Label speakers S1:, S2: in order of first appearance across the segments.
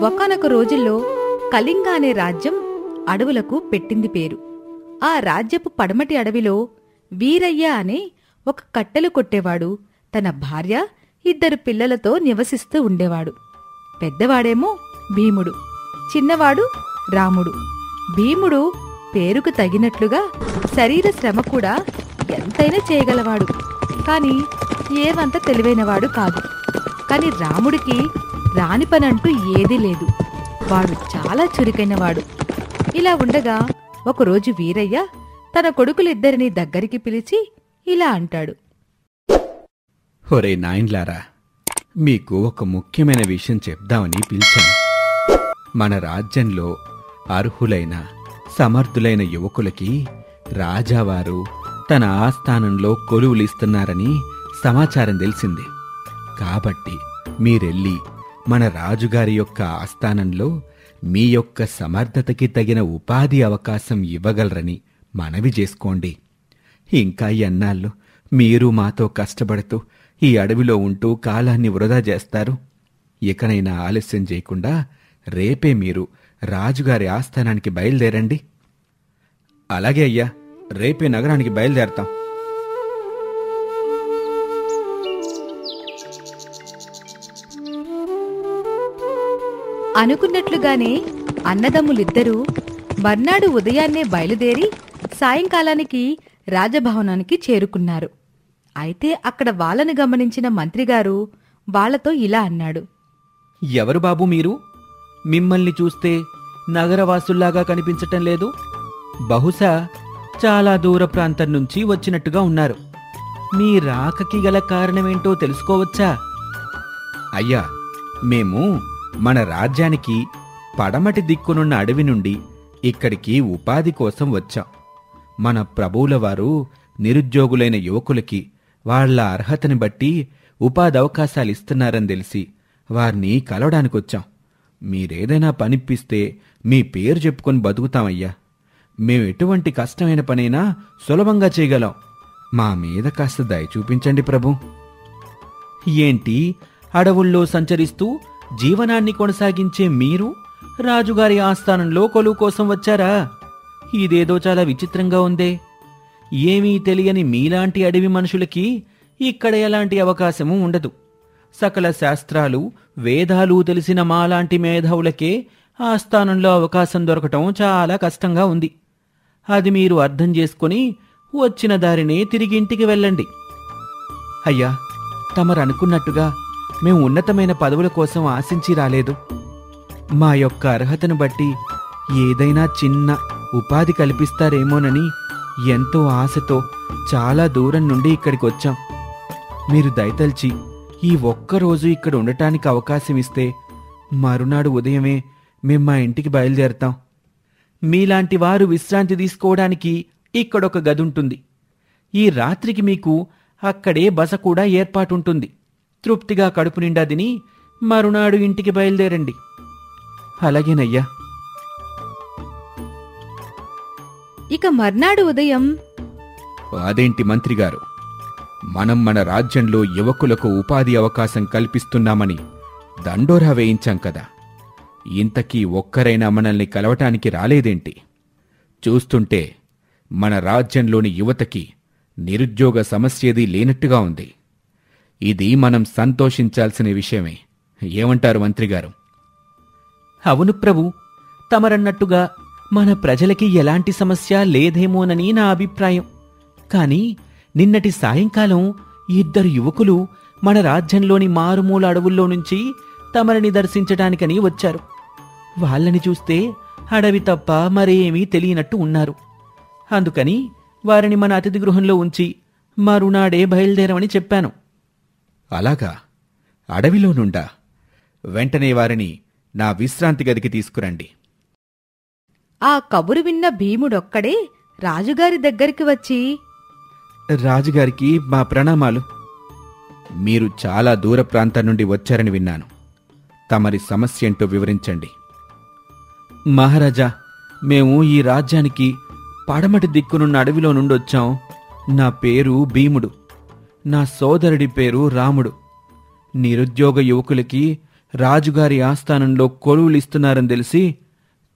S1: ఒకానొక రోజుల్లో కళింగ అనే రాజ్యం అడవులకు పెట్టింది పేరు. ఆ రాజ్యపు పడమటి అడవిలో వీరయ్య అనే ఒక కట్టెలు కొట్టేవాడు తన భార్య, 2 పిల్లలతో నివసిస్తూ ఉండేవాడు. పెద్దవాడేమో భీముడు, చిన్నవాడు రాముడు. భీముడు పేరుకు తగినట్లుగా శరీర శ్రమ కూడా ఎంతైనా చేయగలవాడు, కాని ఏవంత తెలివైనవాడు కాదు. కాని రాముడికి రాని పనంటూ ఏదీ లేదు. వాడు చాలా చురుకైనవాడు. ఇలా ఉండగా ఒకరోజు వీరయ్య తన కొడుకులిద్దరినీ దగ్గరికి పిలిచి ఇలా అంటాడు.
S2: ఒరే నాయన్లారా, మీకు ఒక ముఖ్యమైన విషయం చెప్దామని పిలిచాను. మన రాజ్యంలో అర్హులైన సమర్థులైన యువకులకి రాజావారు తన ఆస్థానంలో కొలువులిస్తున్నారని సమాచారం తెలిసింది. కాబట్టి మీరెళ్ళి మన రాజుగారి యొక్క ఆస్థానంలో మీ యొక్క సమర్థతకి తగిన ఉపాధి అవకాశం ఇవ్వగలరని మనవి చేసుకోండి. ఇంకా ఎన్నాళ్ళు మీరు మాతో కష్టపడుతూ ఈ అడవిలో ఉంటూ కాలాన్ని వృధా చేస్తారు? ఇకనైనా ఆలస్యం చేయకుండా రేపే మీరు రాజుగారి ఆస్థానానికి బయలుదేరండి. అలాగే అయ్యా, రేపే నగరానికి బయలుదేరతాం.
S1: అనుకున్నట్లుగానే అన్నదమ్ములిద్దరూ మర్నాడు ఉదయాన్నే బయలుదేరి సాయంకాలానికి రాజభవనానికి చేరుకున్నారు. అయితే అక్కడ వాళ్ళను గమనించిన మంత్రిగారు వాళ్లతో ఇలా అన్నాడు.
S2: ఎవరు బాబు మీరు? మిమ్మల్ని చూస్తే నగరవాసుల్లాగా కనిపించటం లేదు. బహుశా చాలా దూర ప్రాంతం నుంచి వచ్చినట్టుగా ఉన్నారు. మీ రాకకి గల కారణమేంటో తెలుసుకోవచ్చా? అయ్యా, మేము మన రాజ్యానికి పడమటి దిక్కునున్న అడవి నుండి ఇక్కడికి ఉపాధి కోసం వచ్చాం. మన ప్రభువుల వారు నిరుద్యోగులైన యువకులకి వాళ్ల అర్హతని బట్టి ఉపాధి అవకాశాలు ఇస్తున్నారని తెలిసి వారిని కలవడానికొచ్చాం. మీరేదైనా పనిప్పిస్తే మీ పేరు చెప్పుకొని బతుకుతామయ్యా. మేము ఎటువంటి కష్టమైన పనైనా సులభంగా చేయగలం. మా మీద కాస్త దయ చూపించండి ప్రభు. ఏంటి, అడవుల్లో సంచరిస్తూ జీవనాన్ని కొనసాగించే మీరు రాజుగారి ఆస్థానంలో కొలువు కోసం వచ్చారా? ఇదేదో చాలా విచిత్రంగా ఉందే. ఏమీ తెలియని మీలాంటి అడవి మనుషులకి ఇక్కడ ఎలాంటి అవకాశమూ ఉండదు. సకల శాస్త్రాలు, వేదాలు తెలిసిన మాలాంటి మేధావులకే ఆస్థానంలో అవకాశం దొరకటం చాలా కష్టంగా ఉంది. అది మీరు అర్థం చేసుకుని వచ్చిన దారినే తిరిగి ఇంటికి వెళ్ళండి. అయ్యా, తమరనుకున్నట్టుగా మేము ఉన్నతమైన పదవుల కోసం ఆశించి రాలేదు. మా యొక్క అర్హతను బట్టి ఏదైనా చిన్న ఉపాధి కల్పిస్తారేమోనని ఎంతో ఆశతో చాలా దూరం నుండి ఇక్కడికి వచ్చాం. మీరు దయతల్చి ఈ ఒక్కరోజు ఇక్కడ ఉండటానికి అవకాశం ఇస్తే మరునాడు ఉదయమే మేం మా ఇంటికి బయలుదేరతాం. మీలాంటి వారు విశ్రాంతి తీసుకోవడానికి ఇక్కడొక గదుంటుంది. ఈ రాత్రికి మీకు అక్కడే బస కూడా ఏర్పాటుంటుంది. తృప్తిగా కడుపు నిండా తిని మరునాడు ఇంటికి బయలుదేరండి. అలాగేనయ్యా.
S1: ఇక మర్నాడు ఉదయం,
S2: అదేంటి మంత్రిగారు, మనం మన రాజ్యంలో యువకులకు ఉపాధి అవకాశం కల్పిస్తున్నామని దండోరా వేయించాం కదా. ఇంతకీ ఒక్కరైనా మనల్ని కలవటానికి రాలేదేంటి? చూస్తుంటే మన రాజ్యంలోని యువతకి నిరుద్యోగ సమస్యేదీ లేనట్టుగా ఉంది. ఇది మనం సంతోషించాల్సిన విషయమే. ఏమంటారు మంత్రిగారు?
S3: అవును ప్రభు, తమరన్నట్టుగా మన ప్రజలకి ఎలాంటి సమస్య లేదేమోనని నా అభిప్రాయం. కాని నిన్నటి సాయంకాలం 2 యువకులు మన రాజ్యంలోని మారుమూల అడవుల్లో నుంచి తమరిని దర్శించటానికని వచ్చారు. వాళ్ళని చూస్తే అడవి తప్ప మరేమీ తెలియనట్టు ఉన్నారు. అందుకని వారిని మన అతిథి గృహంలో ఉంచి మరునాడే బయలుదేరమని చెప్పాను.
S2: అలాగా? అడవిలో నుండా? వెంటనే వారిని నా విశ్రాంతి గదికి తీసుకురండి.
S1: ఆ కబురు విన్న భీముడొక్కడే రాజుగారి దగ్గరికి వచ్చి,
S2: రాజుగారికి మా ప్రణామాలు. మీరు చాలా దూర ప్రాంతం నుండి వచ్చారని విన్నాను. తమరి సమస్య ఏంటో వివరించండి.
S3: మహారాజా, మేము ఈ రాజ్యానికి పడమటి దిక్కునున్న అడవిలో నుండొచ్చాం. నా పేరు భీముడు. నా సోదరుడి పేరు రాముడు. నిరుద్యోగ యువకులకి
S2: రాజుగారి ఆస్థానంలో కొలువులిస్తున్నారని తెలిసి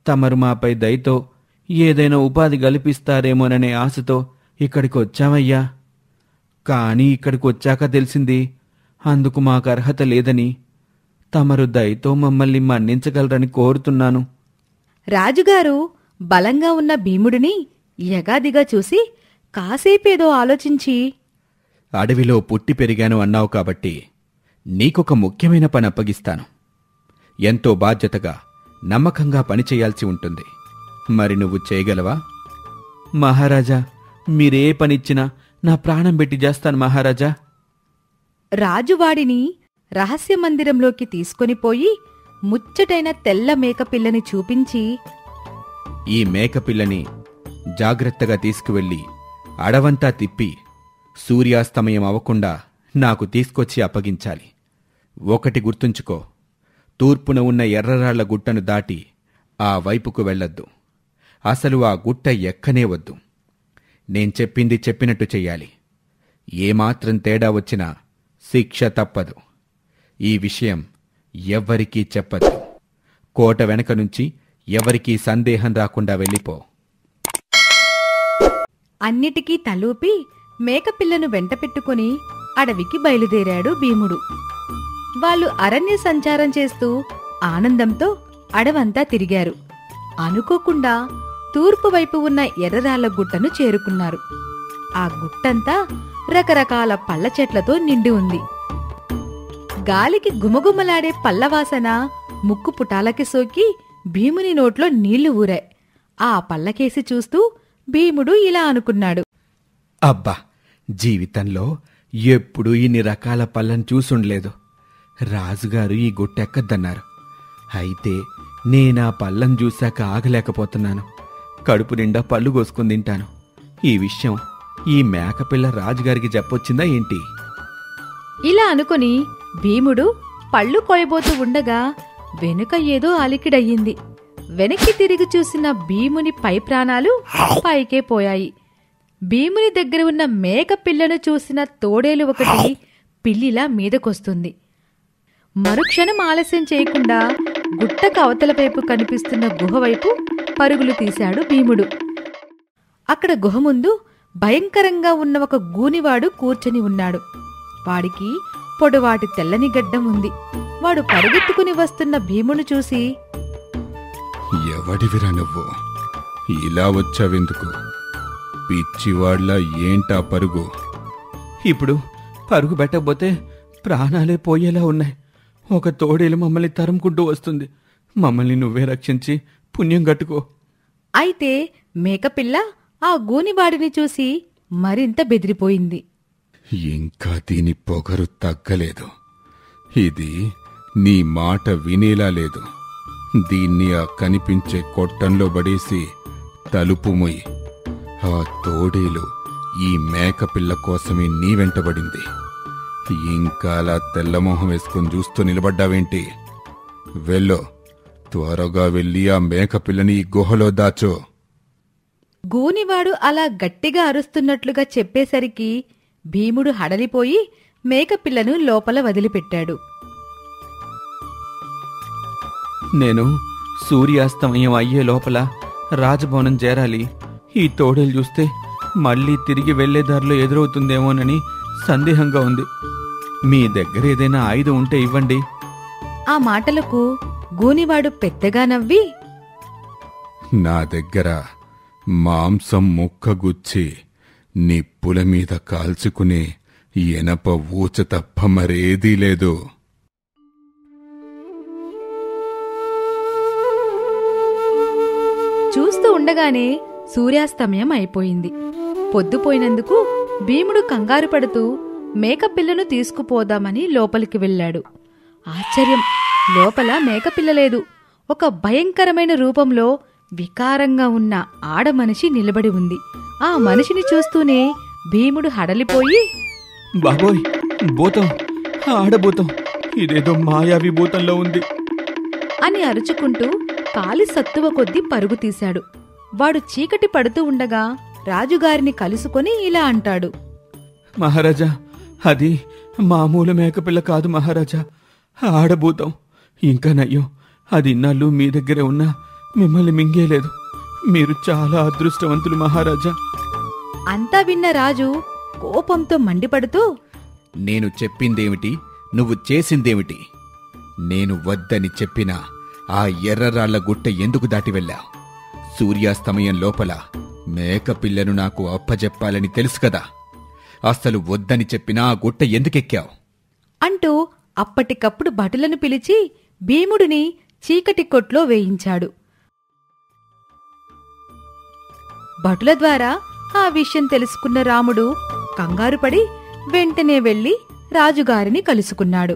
S2: తమరు మాపై దయతో ఏదైనా ఉపాధి కల్పిస్తారేమోననే ఆశతో ఇక్కడికి వచ్చామయ్యా. కానీ ఇక్కడికి వచ్చాక తెలిసింది అందుకు మాకు అర్హత లేదని. తమరు దయతో మమ్మల్ని మన్నించగలరని కోరుతున్నాను.
S1: రాజుగారు బలంగా ఉన్న భీముడిని యగాదిగా చూసి కాసేపేదో ఆలోచించి,
S2: అడవిలో పుట్టి పెరిగాను అన్నావు కాబట్టి నీకొక ముఖ్యమైన పని అప్పగిస్తాను. ఎంతో బాధ్యతగా నమ్మకంగా పనిచేయాల్సి ఉంటుంది. మరి నువ్వు చేయగలవా? మహారాజా, మీరే పనిచ్చినా నా ప్రాణం పెట్టి చేస్తాను మహారాజా.
S1: రాజువాడిని రహస్య మందిరంలోకి తీసుకొనిపోయి ముచ్చటైన తెల్ల మేకపిల్లని చూపించి,
S2: ఈ మేకపిల్లని జాగ్రత్తగా తీసుకువెళ్ళి అడవంతా తిప్పి సూర్యాస్తమయం అవ్వకుండా నాకు తీసుకొచ్చి అప్పగించాలి. ఒకటి గుర్తుంచుకో, తూర్పున ఉన్న ఎర్రరాళ్ల గుట్టను దాటి ఆ వైపుకు వెళ్ళొద్దు. అసలు ఆ గుట్ట ఎక్కనే వద్దు. నేను చెప్పింది చెప్పినట్టు చెయ్యాలి. ఏమాత్రం తేడా వచ్చినా శిక్ష తప్పదు. ఈ విషయం ఎవ్వరికీ చెప్పద్దు. కోట వెనక నుంచి ఎవరికీ సందేహం రాకుండా వెళ్ళిపో.
S1: అన్నిటికీ తలూపి మేకపిల్లను వెంటపెట్టుకుని అడవికి బయలుదేరాడు భీముడు. వాళ్ళు అరణ్య సంచారం చేస్తూ ఆనందంతో అడవంతా తిరిగారు. అనుకోకుండా తూర్పు వైపు ఉన్న ఎర్రరాళ్ల గుట్టను చేరుకున్నారు. ఆ గుట్టంతా రకరకాల పళ్ళ చెట్లతో నిండి ఉంది. గాలికి గుమగుమలాడే పళ్ళవాసన ముక్కు పుటాలకి సోకి భీముని నోట్లో నీళ్లు ఊరాయి. ఆ పళ్ళకేసి చూస్తూ భీముడు ఇలా అనుకున్నాడు,
S2: అబ్బా, జీవితంలో ఎప్పుడూ ఇన్ని రకాల పళ్ళను చూసుండలేదు. రాజుగారు ఈ గుట్టెక్కద్దన్నారు. అయితే నేనా పళ్ళం చూశాక ఆగలేకపోతున్నాను. కడుపు నిండా పళ్ళు కోసుకుని తింటాను. ఈ విషయం ఈ మేకపిల్ల రాజుగారికి చెప్పొచ్చిందా ఏంటి?
S1: ఇలా అనుకుని భీముడు పళ్ళు కోయబోతూ ఉండగా వెనుక ఏదో అలికిడయ్యింది. వెనక్కి తిరిగి చూసిన భీముని పై ప్రాణాలు పైకే పోయాయి. భీముని దగ్గర ఉన్న మేక పిల్లను చూసిన తోడేలు ఒకటి పిల్లిలా మీదకొస్తుంది. మరుక్షణం ఆలస్యం చేయకుండా గుట్టకు అవతల వైపు కనిపిస్తున్న గుహవైపు పరుగులు తీశాడు భీముడు. అక్కడ గుహ ముందు భయంకరంగా ఉన్న ఒక గూనివాడు కూర్చొని ఉన్నాడు. వాడికి పొడవాటి తెల్లని గడ్డం ఉంది. వాడు పరుగెత్తుకుని వస్తున్న భీమును చూసి,
S4: ఎవడివిరా నువ్వు? ఇలా వచ్చావెందుకు? పిచ్చివాడ్ల ఏంటా పరుగు?
S2: ఇప్పుడు పరుగు పెట్టకపోతే ప్రాణాలే పోయేలా ఉన్నాయి. ఒక తోడేలు మమ్మల్ని తరుముకుంటూ వస్తుంది. మమ్మల్ని నువ్వే రక్షించి పుణ్యం కట్టుకో.
S1: అయితే మేకపిల్ల ఆ గూనివాడిని చూసి మరింత బెదిరిపోయింది.
S4: ఇంకా దీని పొగరు తగ్గలేదు. ఇది నీ మాట వినేలా లేదు. దీన్ని ఆ కనిపించే కొట్టంలో పడేసి తలుపు మొయ్యి. ఆ తోడేలు ఈ మేకపిల్ల కోసమే నీ వెంటబడింది. ఇంకా అలా తెల్లమోహం వేసుకుని చూస్తూ నిలబడ్డావేంటి? వెళ్ళు, త్వరగా వెళ్ళి ఆ మేకపిల్లని ఈ గుహలో దాచో.
S1: గూనివాడు అలా గట్టిగా అరుస్తున్నట్లుగా చెప్పేసరికి భీముడు హడలిపోయి మేకపిల్లను లోపల వదిలిపెట్టాడు.
S2: నేను సూర్యాస్తమయం అయ్యే లోపల రాజభవనం చేరాలి. ఈ తోడేలు చూస్తే మళ్ళీ తిరిగి వెళ్లే దారిలో ఎదురవుతుందేమోనని సందేహంగా ఉంది. మీ దగ్గర ఏదైనా ఆయుధం ఉంటే ఇవ్వండి.
S1: ఆ మాటలకు గూనివాడు పెద్దగా నవ్వి,
S4: నా దగ్గర మాంసం ముక్కగుచ్చి నిప్పుల మీద కాల్చుకునే ఎనప ఊచ తప్ప మరేదీ లేదు.
S1: చూస్తూ ఉండగానే సూర్యాస్తమయం అయిపోయింది. పొద్దుపోయినందుకు భీముడు కంగారు పడుతూ మేకపిల్లను తీసుకుపోదామని లోపలికి వెళ్ళాడు. ఆశ్చర్యం! లోపల మేకపిల్ల లేదు. ఒక భయంకరమైన రూపంలో వికారంగా ఉన్న ఆడమనిషి నిలబడి ఉంది. ఆ మనిషిని చూస్తూనే భీముడు హడలిపోయి,
S2: బాబోయ్, భూతం, ఆడభూతం, ఇదేదో మాయావి భూతంలో ఉంది
S1: అని అరుచుకుంటూ కాలి సత్తువ కొద్దీ పరుగు తీశాడు. వాడు చీకటి పడుతూ ఉండగా రాజుగారిని కలుసుకొని ఇలా అంటాడు,
S2: మహారాజా, అది మామూలు మేకపిల్ల కాదు మహారాజా, ఆడభూతం.
S3: ఇంకా నయ్యం అది ఇన్నాళ్ళు మీ దగ్గరే ఉన్నా మిమ్మల్ని మింగేలేదు. మీరు చాలా అదృష్టవంతులు మహారాజా.
S1: అంతా విన్న రాజు కోపంతో మండిపడుతూ,
S2: నేను చెప్పిందేమిటి, నువ్వు చేసిందేమిటి? నేను వద్దని చెప్పినా ఆ ఎర్రరాళ్ల గుట్ట ఎందుకు దాటి వెళ్ళావు? సూర్యాస్తమయం లోపల మేకపిల్లను నాకు అప్పజెప్పాలని తెలుసు కదా. అసలు వద్దని చెప్పినా ఆ గుట్ట ఎందుకెక్కావు?
S1: అంటూ అప్పటికప్పుడు భటులను పిలిచి భీముడిని చీకటి కొట్లో వేయించాడు. భటుల ద్వారా ఆ విషయం తెలుసుకున్న రాముడు కంగారుపడి వెంటనే వెళ్లి రాజుగారిని కలుసుకున్నాడు.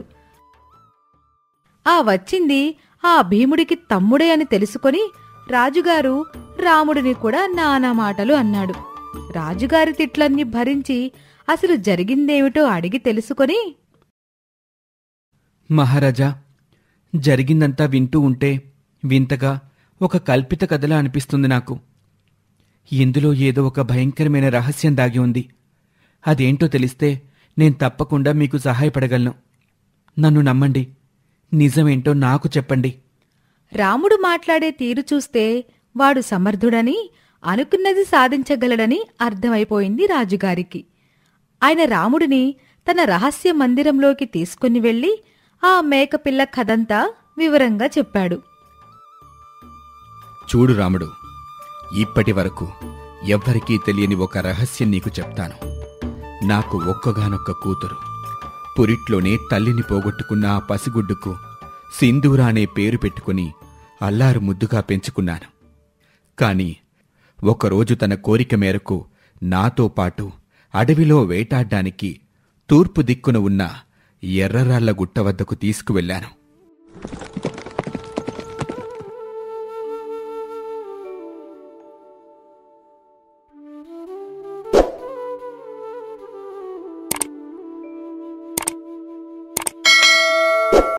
S1: ఆ వచ్చింది ఆ భీముడికి తమ్ముడే అని తెలుసుకొని రాజుగారు రాముడిని కూడా నానా మాటలు అన్నాడు. రాజుగారి తిట్లన్నీ భరించి అసలు జరిగిందేమిటో అడిగి తెలుసుకొని,
S3: మహారాజా, జరిగిందంతా వింటూ ఉంటే వింతగా ఒక కల్పిత కథలా అనిపిస్తుంది నాకు. ఇందులో ఏదో ఒక భయంకరమైన రహస్యం దాగి ఉంది. అదేంటో తెలిస్తే నేను తప్పకుండా మీకు సహాయపడగలను. నన్ను నమ్మండి, నిజమేంటో నాకు చెప్పండి.
S1: రాముడు మాట్లాడే తీరు చూస్తే వాడు సమర్థుడని, అనుకున్నది సాధించగలడని అర్థమైపోయింది రాజుగారికి. ఆయన రాముడిని తన రహస్య మందిరంలోకి తీసుకుని వెళ్లి ఆ మేకపిల్ల కథంతా వివరంగా చెప్పాడు.
S2: చూడు రాముడు, ఇప్పటి వరకు ఎవ్వరికీ తెలియని ఒక రహస్యం నీకు చెప్తాను. నాకు ఒక్కగానొక్క కూతురు. పురిట్లోనే తల్లిని పోగొట్టుకున్న ఆ పసిగుడ్డుకు సింధూర అనే పేరు పెట్టుకుని అల్లారు ముద్దుగా పెంచుకున్నాను. కాని ఒకరోజు తన కోరిక మేరకు నాతో పాటు అడవిలో వేటాడ్డానికి తూర్పు దిక్కున ఉన్న ఎర్రరాళ్ల గుట్ట వద్దకు తీసుకువెళ్లాను.